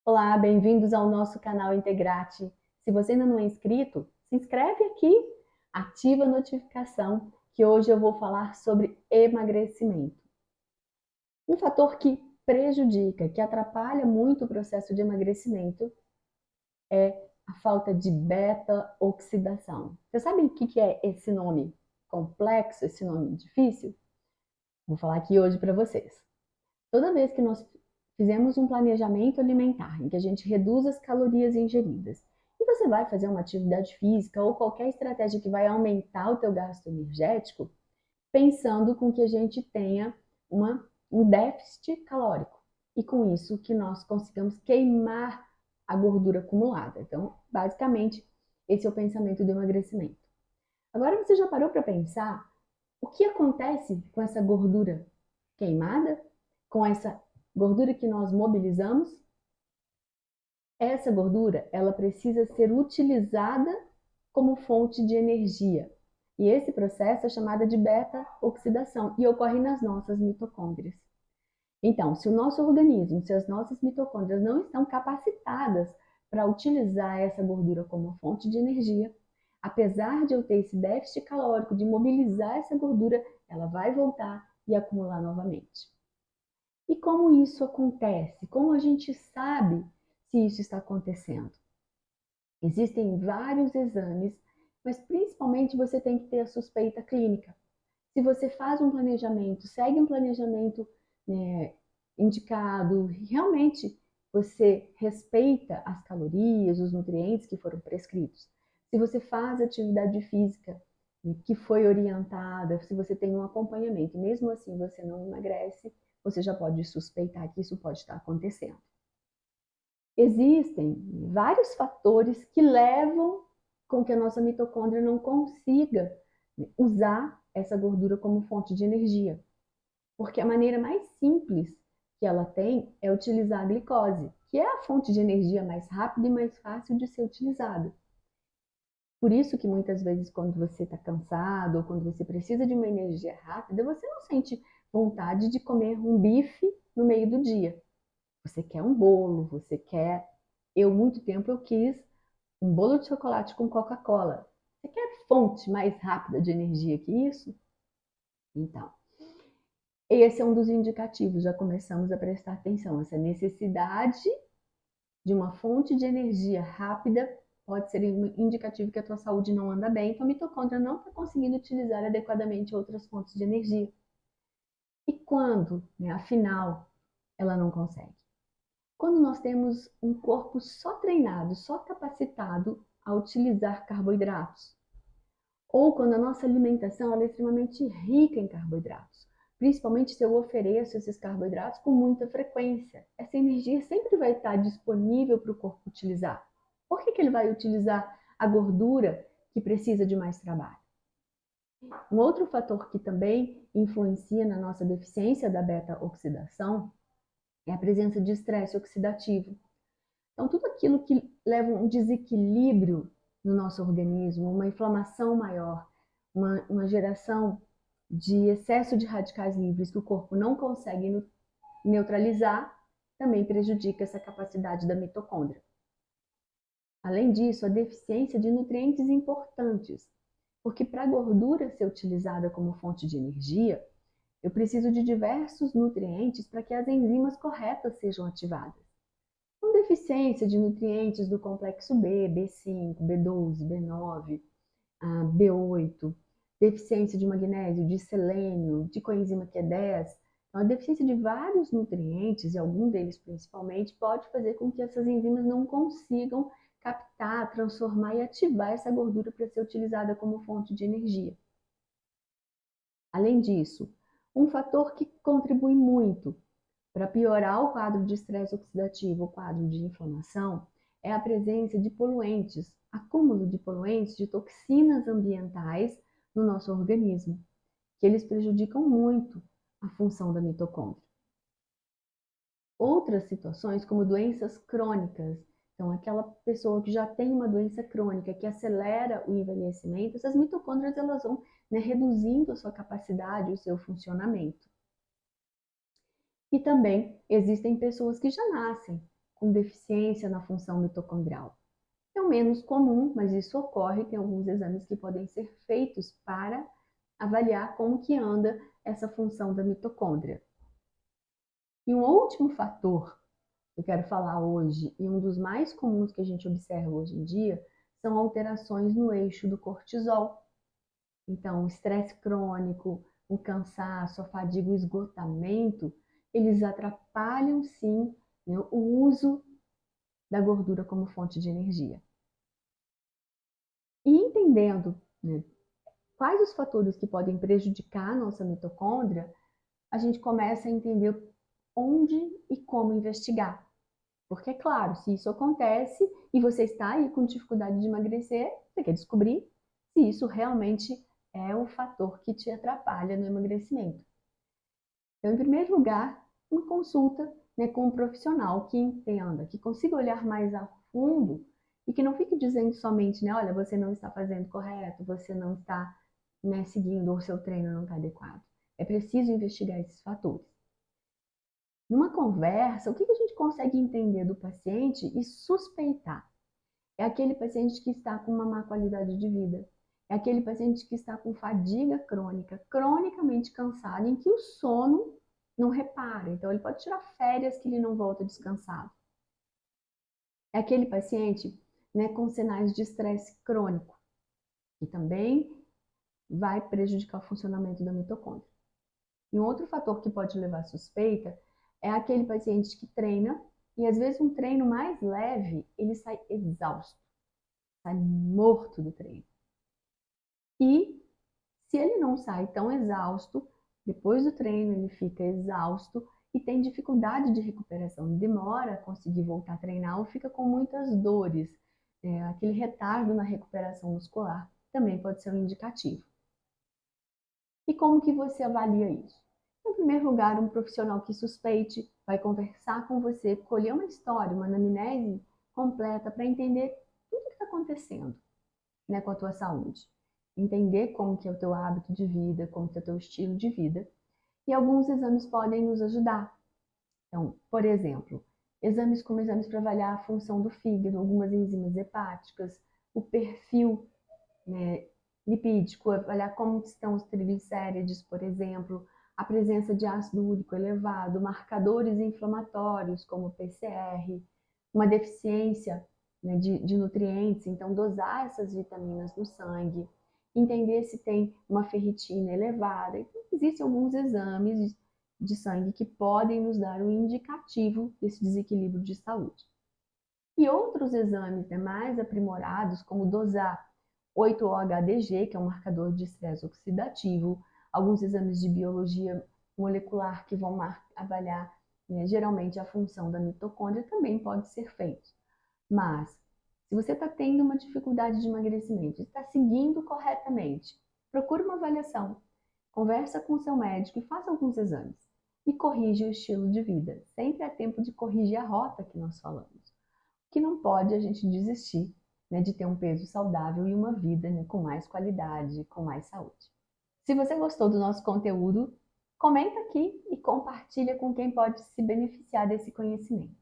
Olá, bem-vindos ao nosso canal Integrate. Se você ainda não é inscrito, se inscreve aqui, ativa a notificação, que hoje eu vou falar sobre emagrecimento. Um fator que prejudica, que atrapalha muito o processo de emagrecimento é a falta de beta-oxidação. Vocês sabem o que é esse nome complexo, esse nome difícil? Vou falar aqui hoje para vocês. Toda vez que nós fizemos um planejamento alimentar em que a gente reduz as calorias ingeridas e você vai fazer uma atividade física ou qualquer estratégia que vai aumentar o teu gasto energético, pensando com que a gente tenha um déficit calórico e com isso que nós consigamos queimar a gordura acumulada. Então, basicamente, esse é o pensamento do emagrecimento. Agora você já parou para pensar o que acontece com essa gordura queimada, com essa gordura que nós mobilizamos? Essa gordura, ela precisa ser utilizada como fonte de energia. E esse processo é chamado de beta-oxidação e ocorre nas nossas mitocôndrias. Então, se o nosso organismo, se as nossas mitocôndrias não estão capacitadas para utilizar essa gordura como fonte de energia, apesar de eu ter esse déficit calórico de mobilizar essa gordura, ela vai voltar e acumular novamente. E como isso acontece? Como a gente sabe se isso está acontecendo? Existem vários exames, mas principalmente você tem que ter a suspeita clínica. Se você faz um planejamento, segue um planejamento, né, indicado, realmente você respeita as calorias, os nutrientes que foram prescritos. Se você faz atividade física que foi orientada, se você tem um acompanhamento, mesmo assim você não emagrece, você já pode suspeitar que isso pode estar acontecendo. Existem vários fatores que levam com que a nossa mitocôndria não consiga usar essa gordura como fonte de energia. Porque a maneira mais simples que ela tem é utilizar a glicose, que é a fonte de energia mais rápida e mais fácil de ser utilizada. Por isso que muitas vezes quando você está cansado ou quando você precisa de uma energia rápida, você não sente vontade de comer um bife no meio do dia. Você quer um bolo, você quer... muito tempo eu quis um bolo de chocolate com Coca-Cola. Você quer fonte mais rápida de energia que isso? Então, esse é um dos indicativos, já começamos a prestar atenção. Essa necessidade de uma fonte de energia rápida pode ser um indicativo que a tua saúde não anda bem, tua mitocôndria não está conseguindo utilizar adequadamente outras fontes de energia. E quando, né, afinal, ela não consegue? Quando nós temos um corpo só treinado, só capacitado a utilizar carboidratos, ou quando a nossa alimentação é extremamente rica em carboidratos, principalmente se eu ofereço esses carboidratos com muita frequência. Essa energia sempre vai estar disponível para o corpo utilizar. Por que ele vai utilizar a gordura que precisa de mais trabalho? Um outro fator que também influencia na nossa deficiência da beta-oxidação é a presença de estresse oxidativo. Então, tudo aquilo que leva um desequilíbrio no nosso organismo, uma inflamação maior, uma geração de excesso de radicais livres que o corpo não consegue neutralizar, também prejudica essa capacidade da mitocôndria. Além disso, a deficiência de nutrientes importantes, porque para a gordura ser utilizada como fonte de energia, eu preciso de diversos nutrientes para que as enzimas corretas sejam ativadas. Com deficiência de nutrientes do complexo B, B5, B12, B9, B8, deficiência de magnésio, de selênio, de coenzima Q10. Então, a deficiência de vários nutrientes, e algum deles principalmente, pode fazer com que essas enzimas não consigam captar, transformar e ativar essa gordura para ser utilizada como fonte de energia. Além disso, um fator que contribui muito para piorar o quadro de estresse oxidativo, o quadro de inflamação, é a presença de poluentes, acúmulo de poluentes, de toxinas ambientais no nosso organismo, que eles prejudicam muito a função da mitocôndria. Outras situações, como doenças crônicas, então aquela pessoa que já tem uma doença crônica que acelera o envelhecimento, essas mitocôndrias elas vão, né, reduzindo a sua capacidade, o seu funcionamento. E também existem pessoas que já nascem com deficiência na função mitocondrial. É o menos comum, mas isso ocorre, tem alguns exames que podem ser feitos para avaliar como que anda essa função da mitocôndria. E um último fator que eu quero falar hoje, e um dos mais comuns que a gente observa hoje em dia, são alterações no eixo do cortisol. Então, o estresse crônico, o cansaço, a fadiga, o esgotamento, eles atrapalham sim, né, o uso da gordura como fonte de energia. E entendendo, né, quais os fatores que podem prejudicar a nossa mitocôndria, a gente começa a entender onde e como investigar. Porque, é claro, se isso acontece e você está aí com dificuldade de emagrecer, você quer descobrir se isso realmente é o fator que te atrapalha no emagrecimento. Então, em primeiro lugar, uma consulta, né, com um profissional que entenda, que consiga olhar mais a fundo e que não fique dizendo somente, né, olha, você não está fazendo correto, você não está, né, seguindo, ou seu treino não está adequado. É preciso investigar esses fatores. Numa conversa, o que a gente consegue entender do paciente e suspeitar? É aquele paciente que está com uma má qualidade de vida. É aquele paciente que está com fadiga crônica, cronicamente cansado, em que o sono não repara. Então, ele pode tirar férias que ele não volta descansado. É aquele paciente, né, com sinais de estresse crônico, que também vai prejudicar o funcionamento da mitocôndria. E um outro fator que pode levar à suspeita é aquele paciente que treina e às vezes um treino mais leve, ele sai exausto, sai morto do treino. E se ele não sai tão exausto, depois do treino ele fica exausto e tem dificuldade de recuperação, demora a conseguir voltar a treinar ou fica com muitas dores. Aquele retardo na recuperação muscular também pode ser um indicativo. E como que você avalia isso? Em primeiro lugar, um profissional que suspeite vai conversar com você, colher uma história, uma anamnese completa para entender tudo o que está acontecendo, né, com a tua saúde. Entender como que é o teu hábito de vida, como que é o teu estilo de vida. E alguns exames podem nos ajudar. Então, por exemplo, exames como exames para avaliar a função do fígado, algumas enzimas hepáticas, o perfil, né, lipídico, avaliar como estão os triglicérides, por exemplo, a presença de ácido úrico elevado, marcadores inflamatórios como o PCR, uma deficiência, né, de nutrientes, então dosar essas vitaminas no sangue, entender se tem uma ferritina elevada. Então, existem alguns exames de sangue que podem nos dar um indicativo desse desequilíbrio de saúde. E outros exames, né, mais aprimorados, como dosar 8-OHDG, que é um marcador de estresse oxidativo, alguns exames de biologia molecular que vão avaliar, né, geralmente a função da mitocôndria também pode ser feito. Mas, se você está tendo uma dificuldade de emagrecimento, está seguindo corretamente, procure uma avaliação, conversa com o seu médico e faça alguns exames. E corrige o estilo de vida. Sempre é tempo de corrigir a rota que nós falamos. Que não pode a gente desistir, né, de ter um peso saudável e uma vida, né, com mais qualidade, com mais saúde. Se você gostou do nosso conteúdo, comenta aqui e compartilha com quem pode se beneficiar desse conhecimento.